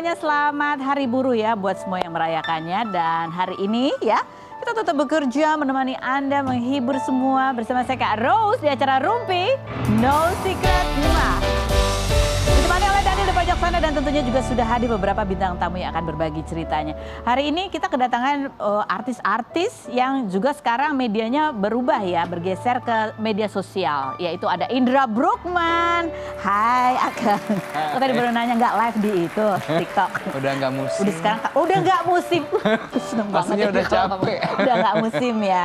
semuanya, selamat Hari Buruh ya buat semua yang merayakannya. Dan hari ini ya kita tetap bekerja menemani Anda, menghibur semua bersama saya Kak Rose di acara Rumpi No Secret 5. Ditemani oleh Dani di pojok sana dan tentunya juga sudah hadir beberapa bintang tamu yang akan berbagi ceritanya. Hari ini kita kedatangan artis-artis yang juga sekarang medianya berubah ya, bergeser ke media sosial. Yaitu ada Indra Bruggman. Hai Akang. Aku tadi baru nanya nggak live di itu TikTok. Udah nggak musim. Udah nggak musim. Seneng Pastinya banget udah capek. Udah nggak musim ya.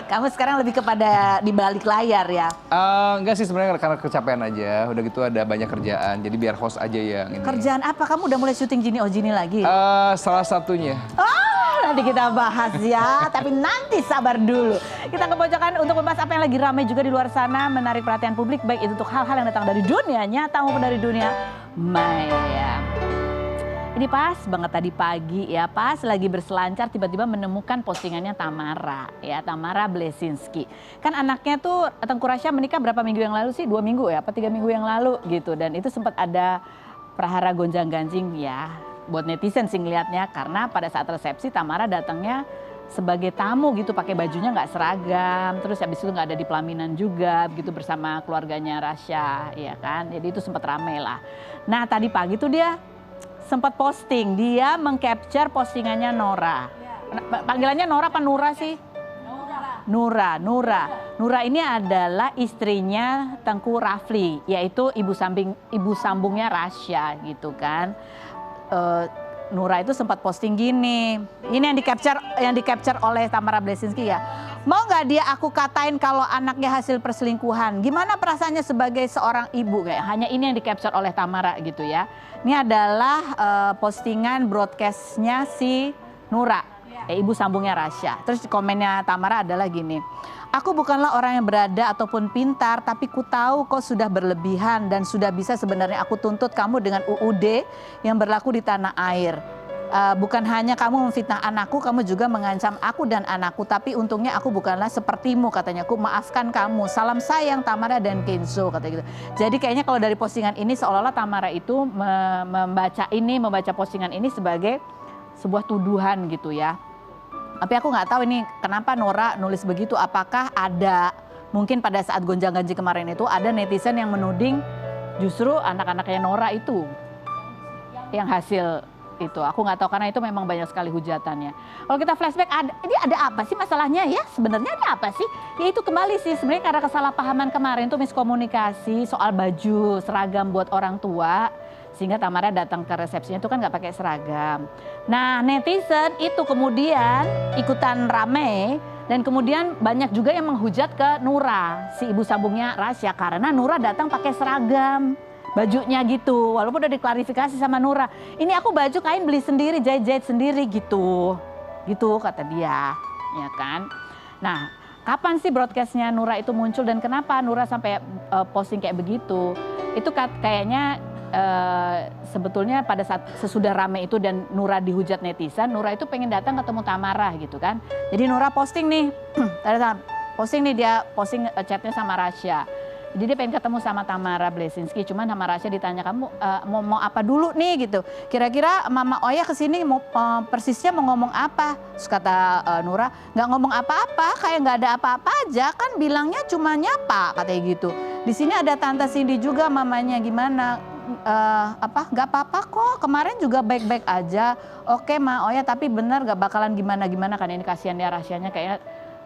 Kamu sekarang lebih kepada di balik layar ya. Enggak sih sebenarnya karena kecapean aja. Udah gitu ada banyak kerjaan. Jadi biar host aja yang ini. Kerjaan apa? Kamu udah mulai syuting Jini Ojini lagi? Salah satunya. Nanti kita bahas ya, tapi nanti sabar dulu. Kita ke pojokan untuk membahas apa yang lagi ramai juga di luar sana, menarik perhatian publik, baik itu untuk hal-hal yang datang dari dunia nyata maupun dari dunia maya. Ini pas banget tadi pagi ya, pas lagi berselancar tiba-tiba menemukan postingannya Tamara ya, Tamara Blesinski. Kan anaknya tuh Tengku Rasya menikah berapa minggu yang lalu sih? 2 minggu ya, apa 3 minggu yang lalu gitu. Dan itu sempat ada prahara gonjang-ganjing ya buat netizen sih ngeliatnya, karena pada saat resepsi Tamara datangnya sebagai tamu gitu, pakai bajunya nggak seragam, terus habis itu nggak ada di pelaminan juga gitu bersama keluarganya Rasya ya kan. Jadi itu sempat rame lah. Nah tadi pagi tuh dia sempat posting, dia mengcapture postingannya Nora. Panggilannya Nora apa Nura sih? Nura. Nura ini adalah istrinya Tengku Rafli, yaitu ibu sambungnya Rasya gitu kan. Nura itu sempat posting gini. Ini yang di capture oleh Tamara Blesinski ya. Mau nggak dia aku katain kalau anaknya hasil perselingkuhan? Gimana perasaannya sebagai seorang ibu? Kayak hanya ini yang di capture oleh Tamara gitu ya. Ini adalah postingan broadcastnya si Nura, ibu sambungnya Rasya. Terus komennya Tamara adalah gini. Aku bukanlah orang yang berada ataupun pintar, tapi ku tahu kau sudah berlebihan dan sudah bisa sebenarnya aku tuntut kamu dengan UUD yang berlaku di tanah air. Bukan hanya kamu memfitnah anakku, kamu juga mengancam aku dan anakku. Tapi untungnya aku bukanlah sepertimu, katanya. Aku maafkan kamu. Salam sayang Tamara dan Kenzo, kata gitu. Jadi kayaknya kalau dari postingan ini seolah-olah Tamara itu membaca postingan ini sebagai sebuah tuduhan gitu ya. Tapi aku nggak tahu ini kenapa Nora nulis begitu. Apakah ada mungkin pada saat gonjang-ganjing kemarin itu ada netizen yang menuding justru anak-anaknya Nora itu yang hasil itu. Aku nggak tahu karena itu memang banyak sekali hujatannya. Kalau kita flashback, ini ada apa sih masalahnya ya? Sebenarnya ada apa sih? Ya itu kembali sih sebenarnya karena kesalahpahaman kemarin tuh miskomunikasi soal baju seragam buat orang tua. Sehingga Tamara datang ke resepsinya itu kan nggak pakai seragam. Nah netizen itu kemudian ikutan rame dan kemudian banyak juga yang menghujat ke Nura, si ibu sambungnya Rasya, karena Nura datang pakai seragam bajunya gitu. Walaupun udah diklarifikasi sama Nura, ini aku baju kain beli sendiri, jahit-jahit sendiri gitu kata dia, ya kan. Nah kapan sih broadcastnya Nura itu muncul dan kenapa Nura sampai posting kayak begitu? Itu kayaknya sebetulnya pada saat sesudah rame itu dan Nura dihujat netizen, Nura itu pengen datang ketemu Tamara gitu kan. Jadi Nura posting nih, dia posting chatnya sama Rasya. Jadi dia pengen ketemu sama Tamara Blesinski, cuman sama Rasya ditanya kamu mau apa dulu nih gitu. Kira-kira Mama Oya kesini mau persisnya mau ngomong apa? Terus kata Nura, nggak ngomong apa-apa, kayak nggak ada apa-apa aja kan bilangnya cuma nyapa katanya gitu. Di sini ada Tante Cindy juga mamanya gimana? Nggak apa-apa kok, kemarin juga baik-baik aja. Oke Ma Oya, tapi bener nggak bakalan gimana-gimana kan, ini kasihan ya Rasyanya kayaknya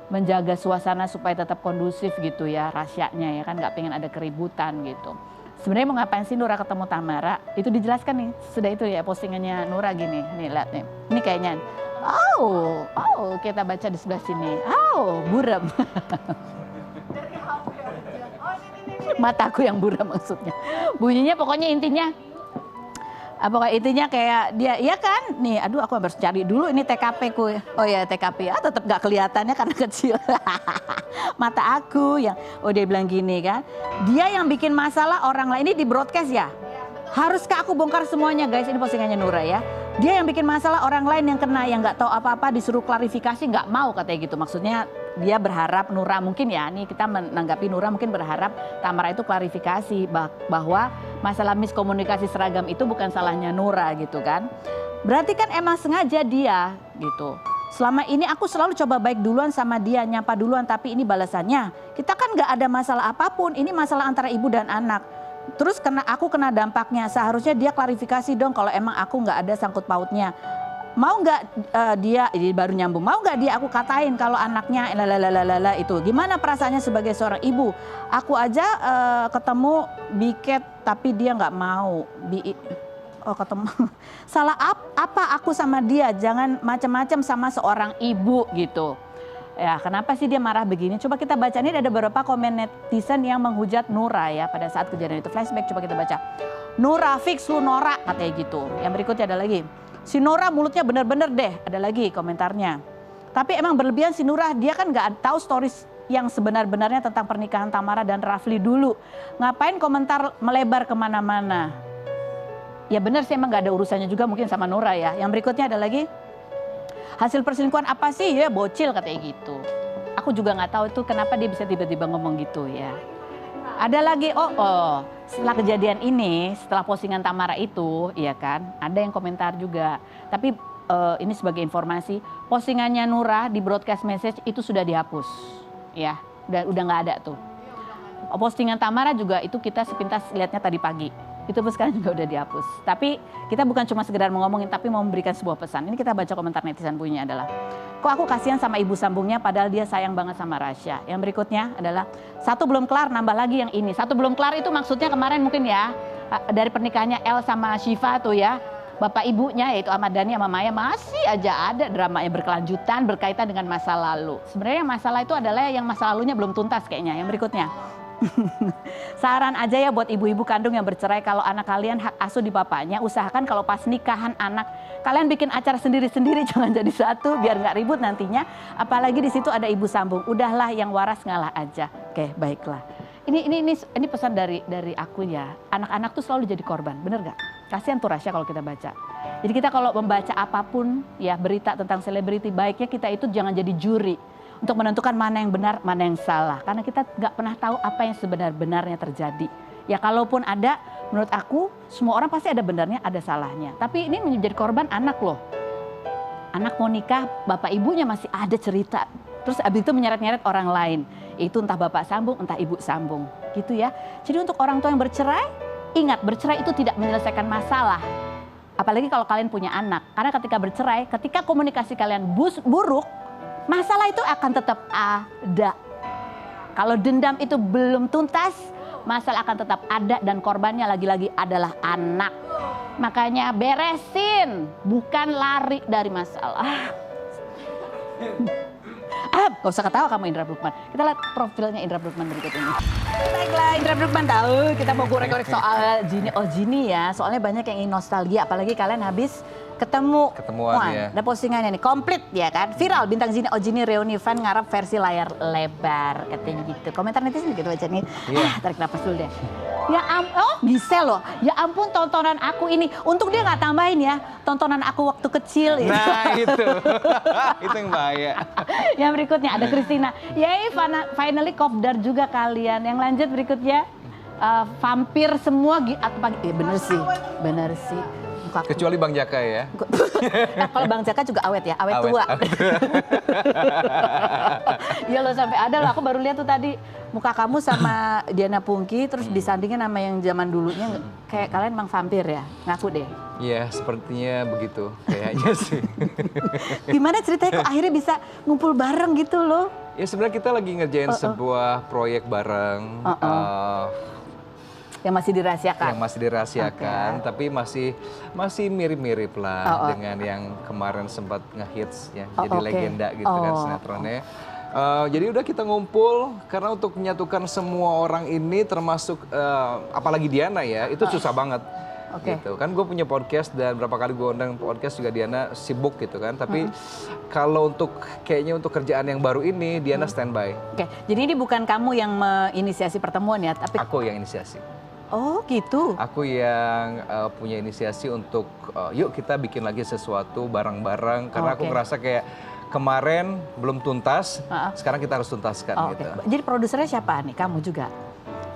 menjaga suasana supaya tetap kondusif gitu ya Rasyanya ya kan, nggak pengen ada keributan gitu. Sebenarnya mau ngapain sih Nura ketemu Tamara? Itu dijelaskan nih, sudah itu ya postingannya Nura gini, nih lihat nih, ini kayaknya. Oh kita baca di sebelah sini. Buram. Mataku yang buram maksudnya. Bunyinya pokoknya intinya kayak dia, iya kan? Nih, aduh aku harus cari dulu ini TKP ku. Oh ya TKP, tetap gak kelihatannya karena kecil. Mata aku yang, dia bilang gini kan. Dia yang bikin masalah orang lain, ini di broadcast ya? Haruskah aku bongkar semuanya guys, ini postingannya Nura ya. Dia yang bikin masalah orang lain yang kena, yang nggak tahu apa-apa disuruh klarifikasi nggak mau katanya gitu. Maksudnya dia berharap Nura mungkin ya, nih kita menanggapi Nura mungkin berharap Tamara itu klarifikasi bahwa masalah miskomunikasi seragam itu bukan salahnya Nura gitu kan. Berarti kan emang sengaja dia gitu. Selama ini aku selalu coba baik duluan sama dia, nyapa duluan, tapi ini balasannya. Kita kan nggak ada masalah apapun, ini masalah antara ibu dan anak. Terus aku kena dampaknya, seharusnya dia klarifikasi dong kalau emang aku nggak ada sangkut pautnya. Mau nggak dia, ini baru nyambung, mau nggak dia aku katain kalau anaknya lalalala itu. Gimana perasaannya sebagai seorang ibu? Aku aja ketemu Biket tapi dia nggak mau. Ketemu. Salah apa aku sama dia? Jangan macam-macam sama seorang ibu gitu. Ya, kenapa sih dia marah begini? Coba kita baca, ini ada beberapa komen netizen yang menghujat Nura ya pada saat kejadian itu. Flashback, coba kita baca. Nura fix lu Nora, katanya gitu. Yang berikutnya ada lagi. Si Nora mulutnya bener-bener deh, ada lagi komentarnya. Tapi emang berlebihan si Nura, dia kan gak tahu stories yang sebenar-benarnya tentang pernikahan Tamara dan Rafli dulu. Ngapain komentar melebar kemana-mana? Ya bener sih, emang gak ada urusannya juga mungkin sama Nura ya. Yang berikutnya ada lagi. Hasil perselingkuhan apa sih? Ya bocil katanya gitu. Aku juga gak tahu itu kenapa dia bisa tiba-tiba ngomong gitu ya. Ada lagi, setelah kejadian ini, setelah postingan Tamara itu, iya kan, ada yang komentar juga. Tapi ini sebagai informasi, postingannya Nura di broadcast message itu sudah dihapus, ya, udah nggak ada tuh. Postingan Tamara juga itu kita sepintas lihatnya tadi pagi, itu pun sekarang juga udah dihapus. Tapi kita bukan cuma sekedar mau ngomongin, tapi mau memberikan sebuah pesan. Ini kita baca komentar netizen bunyinya adalah, kok aku kasihan sama ibu sambungnya padahal dia sayang banget sama Rasya. Yang berikutnya adalah, satu belum kelar nambah lagi yang ini. Satu belum kelar itu maksudnya kemarin mungkin ya, dari pernikahannya El sama Syifa tuh ya. Bapak ibunya yaitu Ahmad Dhani sama Maya masih aja ada dramanya berkelanjutan berkaitan dengan masa lalu. Sebenarnya masalah itu adalah yang masa lalunya belum tuntas kayaknya. Yang berikutnya. Saran aja ya buat ibu-ibu kandung yang bercerai, kalau anak kalian hak asuh di bapaknya, usahakan kalau pas nikahan anak kalian bikin acara sendiri-sendiri, jangan jadi satu biar nggak ribut nantinya. Apalagi di situ ada ibu sambung. Udahlah yang waras ngalah aja. Oke, baiklah. Ini pesan dari aku ya. Anak-anak tuh selalu jadi korban, bener gak? Kasihan tuh Rasya kalau kita baca. Jadi kita kalau membaca apapun ya berita tentang selebriti, baiknya kita itu jangan jadi juri untuk menentukan mana yang benar, mana yang salah. Karena kita nggak pernah tahu apa yang sebenar-benarnya terjadi. Ya kalaupun ada, menurut aku semua orang pasti ada benarnya, ada salahnya. Tapi ini menjadi korban anak loh. Anak mau nikah, bapak ibunya masih ada cerita. Terus abis itu menyeret-nyeret orang lain. Itu entah bapak sambung, entah ibu sambung. Gitu ya. Jadi untuk orang tua yang bercerai, ingat bercerai itu tidak menyelesaikan masalah. Apalagi kalau kalian punya anak. Karena ketika bercerai, ketika komunikasi kalian buruk, masalah itu akan tetap ada. Kalau dendam itu belum tuntas, masalah akan tetap ada dan korbannya lagi-lagi adalah anak. Makanya beresin, bukan lari dari masalah. Gak usah ketawa kamu Indra Bruggman. Kita lihat profilnya Indra Bruggman berikut ini. Baiklah, Indra Bruggman tahu kita mau gorek-gorek soal Gini. Oh Gini ya, soalnya banyak yang ingin nostalgia. Apalagi kalian habis ketemuan ya. Ada postingannya nih, komplit ya kan. Viral, bintang Zini Ojini reuni fan ngarep versi layar lebar. Katanya gitu. Komentar netizen gitu aja nih. Tarik nafas dulu deh. Ya bisa loh. Ya ampun tontonan aku ini. Untung dia nggak tambahin ya. Tontonan aku waktu kecil. Nah itu. Itu yang bahaya. Yang berikutnya ada Christina. Yay finally kopdar juga kalian. Yang lanjut berikutnya. Vampir semua. Bener sih. Kecuali Bang Jaka ya. Nah, kalau Bang Jaka juga awet ya, awet tua. Iya loh sampai ada loh, aku baru lihat tuh tadi muka kamu sama Diana Pungki terus disandingin sama yang zaman dulunya, kayak kalian emang vampir ya, ngaku deh. Iya sepertinya begitu kayaknya sih. Gimana ceritanya kok akhirnya bisa ngumpul bareng gitu loh? Ya sebenarnya kita lagi ngerjain sebuah proyek bareng. Yang masih dirahasiakan? Yang masih dirahasiakan, tapi masih mirip-mirip lah dengan yang kemarin sempat ngehits ya, jadi legenda gitu kan sinetronnya. Jadi udah kita ngumpul karena untuk menyatukan semua orang ini termasuk apalagi Diana ya, itu susah banget. Gitu kan, gue punya podcast dan berapa kali gue undang podcast juga Diana sibuk gitu kan, tapi kalau kayaknya untuk kerjaan yang baru ini Diana standby. Jadi ini bukan kamu yang menginisiasi pertemuan ya, tapi aku yang inisiasi. Oh gitu. Aku yang punya inisiasi untuk yuk kita bikin lagi sesuatu bareng-bareng karena aku ngerasa kayak kemarin belum tuntas, sekarang kita harus tuntaskan gitu. Jadi produsernya siapa nih? Kamu juga?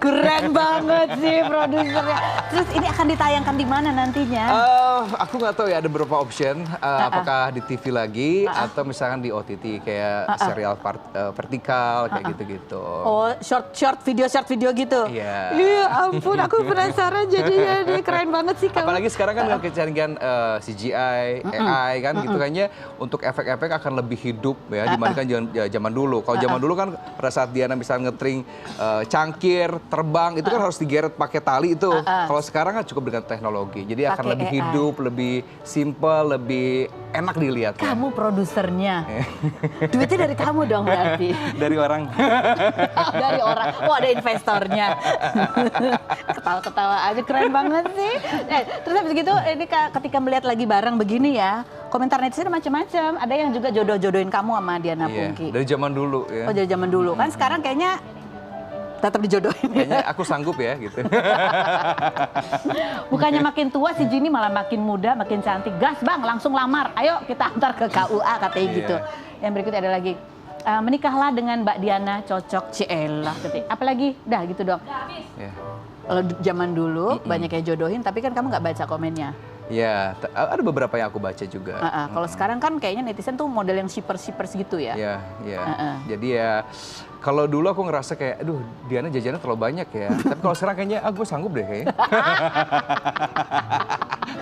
Keren banget sih produsernya. Terus ini akan ditayangkan di mana nantinya? Aku nggak tahu ya, ada beberapa option. Apakah di TV lagi atau misalkan di OTT kayak serial vertikal kayak gitu-gitu. Oh, short video gitu. Iya. Iya ampun, aku penasaran jadinya. Dia keren banget sih kamu. Apalagi sekarang kan dengan kecanggihan CGI, AI kan gitu kayaknya untuk efek-efek akan lebih hidup ya dibandingkan zaman dulu. Kalau zaman dulu kan pada saat Diana misalnya ngetring cangkir, terbang itu kan harus digeret pakai tali itu. Kalau sekarang kan cukup dengan teknologi. Jadi akan lebih hidup, lebih simple, lebih enak dilihat. Kamu produsernya. Duitnya dari kamu dong berarti. Dari orang. Dari orang. Oh, ada investornya. Ketawa-ketawa aja, keren banget sih. Terus habis gitu ini ketika melihat lagi bareng begini ya, komentar netizen macam-macam. Ada yang juga jodoh-jodohin kamu sama Diana Pungky. Dari zaman dulu ya. Oh, dari zaman dulu. Kan sekarang kayaknya tetap dijodohin. Kayaknya aku sanggup ya gitu. Bukannya makin tua si Ginny malah makin muda, makin cantik. Gas bang, langsung lamar. Ayo kita antar ke KUA katanya gitu. Yang berikutnya ada lagi. Menikahlah dengan Mbak Diana, cocok Ciela. Apalagi, dah gitu dong. Kalau zaman dulu banyak yang jodohin, tapi kan kamu nggak baca komennya. Ya, ada beberapa yang aku baca juga. Kalau sekarang kan kayaknya netizen tuh model yang shippers gitu ya. Iya. Jadi ya, kalau dulu aku ngerasa kayak, aduh Diana jajannya terlalu banyak ya. Tapi kalau sekarang kayaknya, gue sanggup deh kayaknya.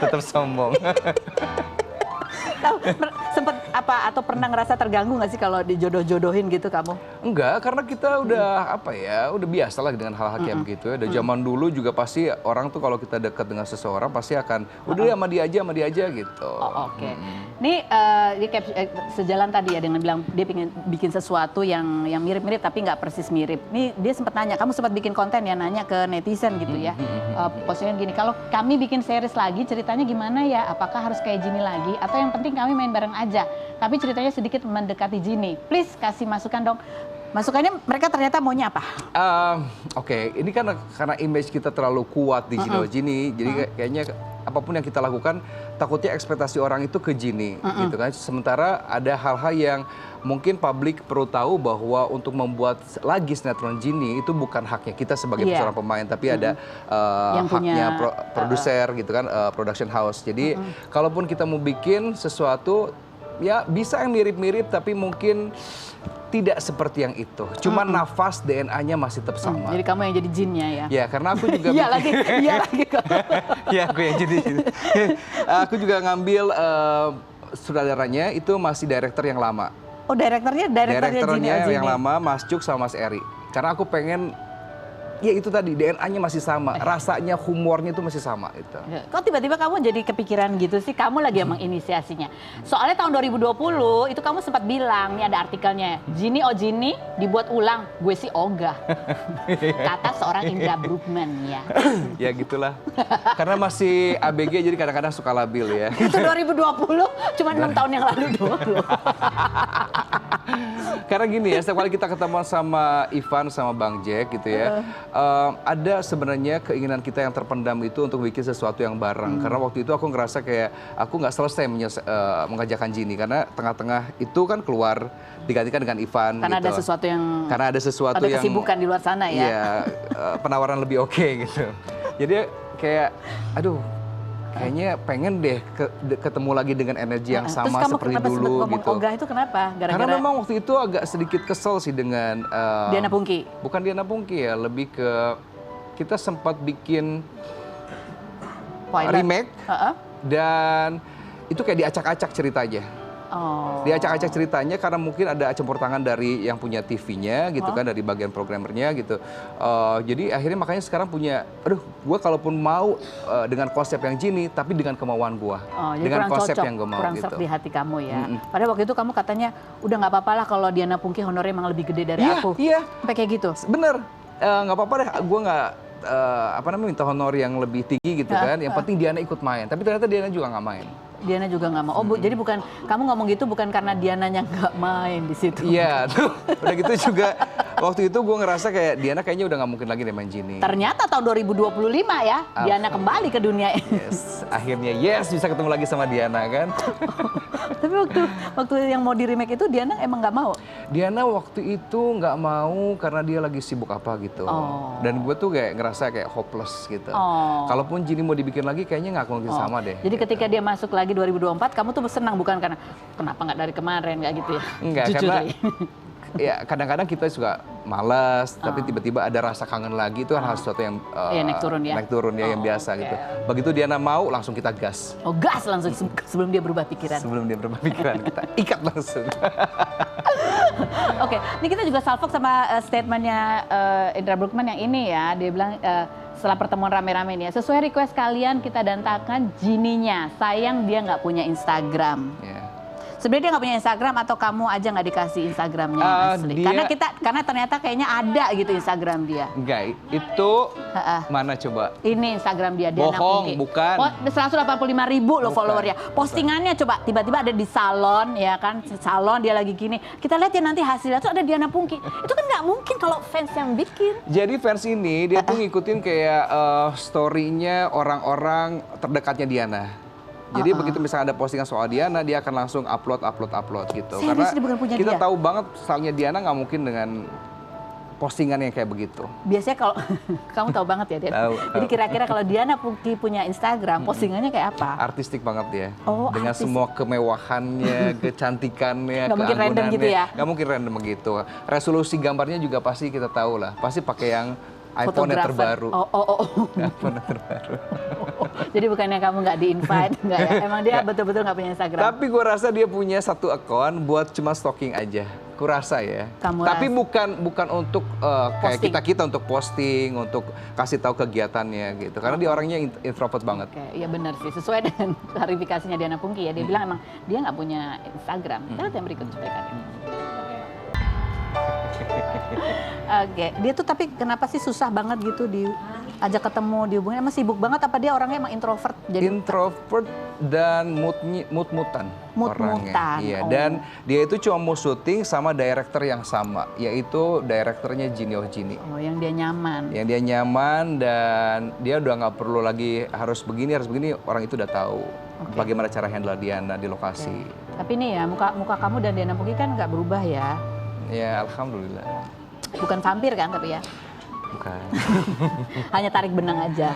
Tetap sombong. Sempet apa atau pernah ngerasa terganggu nggak sih kalau dijodoh-jodohin gitu kamu? Enggak, karena kita udah udah biasa lah dengan hal-hal kayak begitu ya. Dari zaman dulu juga pasti orang tuh kalau kita dekat dengan seseorang pasti akan udah sama dia aja gitu. Oh, oke. Ini sejalan tadi ya dengan bilang dia pengen bikin sesuatu yang mirip-mirip tapi nggak persis mirip. Nih dia sempat nanya, kamu sempat bikin konten ya nanya ke netizen gitu ya. Posisinya gini, kalau kami bikin series lagi ceritanya gimana ya? Apakah harus kayak Ginny lagi atau yang penting kami main bareng aja? Tapi ceritanya sedikit mendekati Ginny. Please kasih masukan dong. Masukannya mereka ternyata maunya apa? Oke, ini kan karena image kita terlalu kuat di Ginny, jadi kayaknya apapun yang kita lakukan takutnya ekspektasi orang itu ke Ginny gitu kan. Sementara ada hal-hal yang mungkin publik perlu tahu bahwa untuk membuat lagi sinetron Ginny itu bukan haknya kita sebagai seorang pemain, tapi ada haknya produser gitu kan, production house. Jadi kalaupun kita mau bikin sesuatu ya bisa yang mirip-mirip tapi mungkin tidak seperti yang itu. Cuma nafas DNA-nya masih tetap sama. Jadi kamu yang jadi jinnya ya? Ya, karena aku juga iya lagi. Ya, aku yang jadi jin. Aku juga ngambil sutradaranya itu masih director yang lama. Oh, direkturnya yang lama, Mas Cuk sama Mas Eri. Karena aku pengen ya itu tadi DNA-nya masih sama, rasanya humornya itu masih sama itu. Kok tiba-tiba kamu jadi kepikiran gitu sih? Kamu lagi yang menginisiasinya. Soalnya tahun 2020 itu kamu sempat bilang, nih ada artikelnya, Ginny oh Ginny dibuat ulang, gue sih ogah. Kata seorang Indra Bruggman ya. Ya gitulah. Karena masih ABG jadi kadang-kadang suka labil ya. Itu 2020, cuma 6 tahun yang lalu doang loh. Karena gini ya, setiap kali kita ketemu sama Ivan sama Bang Jack gitu ya, ada sebenarnya keinginan kita yang terpendam itu untuk bikin sesuatu yang bareng. Karena waktu itu aku ngerasa kayak aku nggak selesai mengerjakan Ginny karena tengah-tengah itu kan keluar digantikan dengan Ivan. Karena gitu. ada sesuatu yang kesibukan di luar sana ya. Iya, penawaran lebih oke gitu. Jadi kayak, aduh. Kayaknya pengen deh ketemu lagi dengan energi yang sama seperti dulu ngomong gitu. Ogah itu kenapa? Karena memang waktu itu agak sedikit kesel sih dengan Diana Pungky. Bukan Diana Pungky ya, lebih ke kita sempat bikin remake dan itu kayak diacak-acak ceritanya. Diacak-acak ceritanya karena mungkin ada campur tangan dari yang punya TV-nya gitu kan, dari bagian programmernya gitu. Jadi akhirnya makanya sekarang punya, gue kalaupun mau dengan konsep yang Ginny tapi dengan kemauan gue, dengan konsep yang gue mau kurang gitu. serp di hati kamu ya. Padahal waktu itu kamu katanya udah nggak apa-apa lah kalau Diana Pungky honornya emang lebih gede dari aku. Iya. Sampai kayak gitu. Bener, nggak apa-apa deh. Gue nggak minta honor yang lebih tinggi gitu kan. Yang penting Diana ikut main. Tapi ternyata Diana juga nggak main. Diana juga nggak mau. Jadi bukan kamu ngomong gitu bukan karena Diananya nggak main di situ. Iya, tuh udah gitu juga Waktu itu gue ngerasa kayak Diana kayaknya udah nggak mungkin lagi deh main Genie. Ternyata tahun 2025 ya, Diana kembali ke dunia. Yes, akhirnya bisa ketemu lagi sama Diana kan. Tapi waktu yang mau di remake itu Diana emang nggak mau? Diana waktu itu nggak mau karena dia lagi sibuk apa gitu. Dan gue tuh kayak ngerasa kayak hopeless gitu. Kalaupun Genie mau dibikin lagi kayaknya nggak mungkin sama deh. Jadi ketika dia masuk lagi 2024, kamu tuh senang bukan karena kenapa nggak dari kemarin nggak gitu ya? Enggak, Jujur karena nih. ya kadang-kadang kita suka malas, tapi tiba-tiba ada rasa kangen lagi, itu kan hal sesuatu yang Naik turun ya? yang biasa gitu. Begitu Diana mau, langsung kita gas. Oh gas langsung sebelum dia berubah pikiran. Sebelum dia berubah pikiran, kita ikat langsung. Oke, ini kita juga salvok sama statementnya Indra Bruggman yang ini ya. Dia bilang setelah pertemuan rame-rame ini ya, sesuai request kalian kita dantakan Genie-nya. Sayang dia nggak punya Instagram. Yeah. Sebenarnya dia nggak punya Instagram atau kamu aja nggak dikasih Instagramnya yang asli? Karena ternyata kayaknya ada gitu Instagram dia. Enggak, itu mana coba? Ini Instagram dia. Bohong, bukan. 185.000 loh followernya. Postingannya coba tiba-tiba ada di salon ya kan, salon dia lagi gini. Kita lihat ya nanti hasilnya tuh ada Diana Pungki. Itu kan nggak mungkin kalau fans yang bikin. Jadi fans ini dia tuh ngikutin kayak story-nya orang-orang terdekatnya Diana. Jadi begitu misalnya ada postingan soal Diana, dia akan langsung upload gitu. Serius, dia bukan punya kita dia? tahu banget soalnya Diana nggak mungkin dengan postingan yang kayak begitu. Biasanya kalau kamu tahu banget ya dia. Tahu. Jadi kira-kira kalau Diana Pungki punya Instagram, postingannya kayak apa? Artistik banget dia. Oh, dengan semua kemewahannya, kecantikannya, Nggak mungkin random gitu ya? Nggak mungkin random begitu. Resolusi gambarnya juga pasti kita tahu lah. Pasti pakai yang iPhone yang terbaru. iPhone yang terbaru. Jadi bukannya kamu nggak di-invite, nggak ya? Emang dia betul-betul nggak punya Instagram? Tapi gue rasa dia punya satu akun buat cuma stalking aja. Kurasa ya. Tapi bukan untuk kayak kita untuk posting, untuk kasih tahu kegiatannya gitu. Karena dia orangnya introvert banget. Oke, iya benar sih. Sesuai dengan klarifikasinya Diana Pungki ya. Dia bilang emang dia nggak punya Instagram. Kita lihat yang berikut cuplikannya. Oke, dia tuh tapi kenapa sih susah banget gitu diajak ketemu, dihubungin? Emang sibuk banget apa dia orangnya emang introvert? Jadi introvert dan mut-mutan orangnya. Iya, dan dia itu cuma mau syuting sama director yang sama, yaitu directornya Genie of Genie. Oh, yang dia nyaman. Yang dia nyaman dan dia udah nggak perlu lagi harus begini, orang itu udah tahu bagaimana cara handle Diana di lokasi. Tapi nih ya, muka kamu dan Diana Pungki kan nggak berubah ya? Ya, alhamdulillah. Bukan vampir kan tapi ya? Bukan. Hanya tarik benang aja.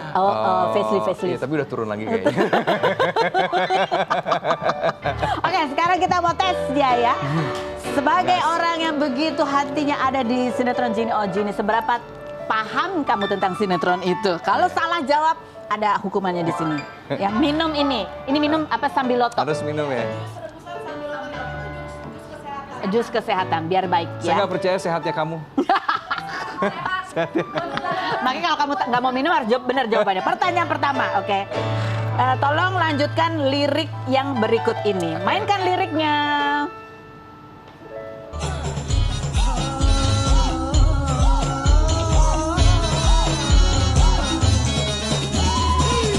Facelift. Iya, tapi udah turun lagi kayaknya. Oke, sekarang kita mau tes dia ya. Sebagai orang yang begitu hatinya ada di sinetron Genie Oh Genie, seberapa paham kamu tentang sinetron itu? Kalau salah jawab, ada hukumannya di sini. Yang minum ini minum apa sambil lotok? Harus minum ya? Jus kesehatan, biar baik ya. Saya nggak percaya sehatnya kamu. Makanya kalau kamu nggak mau minum harus jawab benar jawabannya. Pertanyaan pertama, oke. Tolong lanjutkan lirik yang berikut ini. Mainkan liriknya.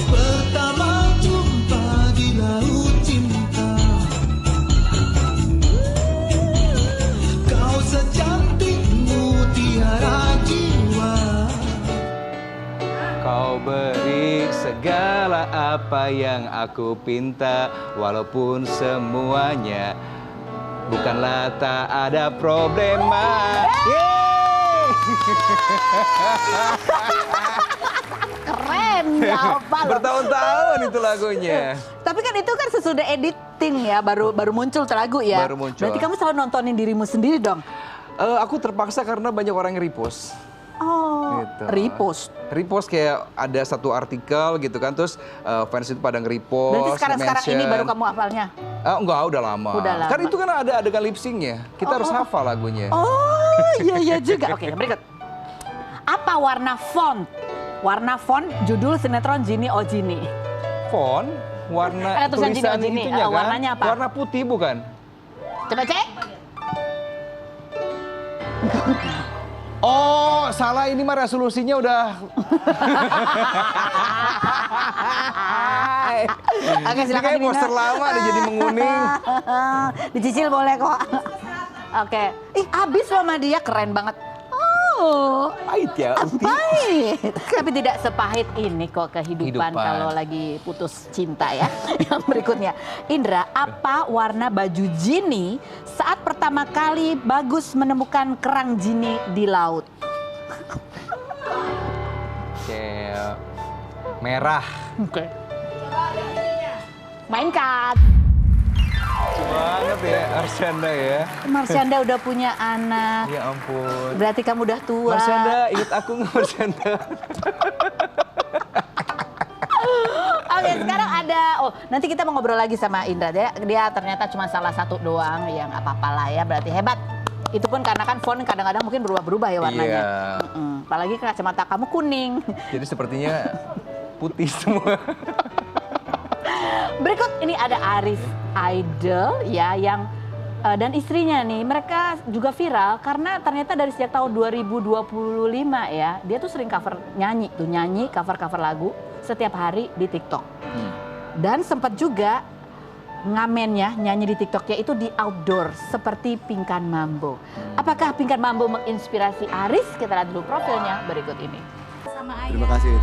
Pertama jumpa di laut cinta, kau secantik mutiara jiwa. Kau beri segala apa yang aku pinta, walaupun semuanya bukanlah tak ada problema. Yeay! Keren, ya apa loh. Bertahun-tahun itu lagunya. Tapi kan itu kan sesudah editing ya, baru muncul lagu ya. Baru muncul. Berarti kamu selalu nontonin dirimu sendiri dong? Aku terpaksa karena banyak orang yang repost. Oh, Gitu. repost. Kayak ada satu artikel gitu kan, terus fans itu pada nge-repost. Berarti sekarang ini mention. baru kamu hafalnya? Enggak, udah lama. Kan itu kan ada adegan lip sync-nya. Kita harus hafal lagunya. Oh, iya juga. Oke, yang berikut. Apa warna font? Warna font judul sinetron Genie Oh Genie. Font, warna Ada tulisan Genie Oh tulisan Genie. itunya kan. Warnanya apa? Warna putih bukan? Coba cek. Oh, salah, ini mah resolusinya udah. Oke, Ini silakan kayak diminum. poster lama deh jadi menguning. Dicicil boleh kok. Oke. Ih, habis loh sama dia, keren banget. Oh, Pahit ya, Uti. pahit. Tapi tidak sepahit ini kok kehidupan Kehidupan. kalau lagi putus cinta ya. Yang berikutnya, Indra, apa warna baju Jini saat pertama kali Bagus menemukan kerang Jini di laut? Kayak merah. Oke. Mainkan. Banget ya Arsyanda ya. Marsyanda udah punya anak. Ya ampun. Berarti kamu udah tua. Marsyanda, ingat aku nggak Marsyanda? Oke, sekarang ada, nanti kita mau ngobrol lagi sama Indra. Dia ternyata cuma salah satu doang, ya nggak apa-apa lah ya, berarti hebat. Itu pun karena kan font kadang-kadang mungkin berubah-berubah ya warnanya. Iya. Apalagi kacamata kamu kuning. Jadi sepertinya putih semua. Berikut ini ada Aris Idol ya yang dan istrinya nih, mereka juga viral karena ternyata dari sejak tahun 2025 ya, dia tuh sering nyanyi cover lagu setiap hari di TikTok. Dan sempat juga ngamennya nyanyi di TikToknya itu di outdoor seperti Pingkan Mambo. Apakah Pingkan Mambo menginspirasi Aris? Kita lihat dulu profilnya berikut ini. Terima kasih.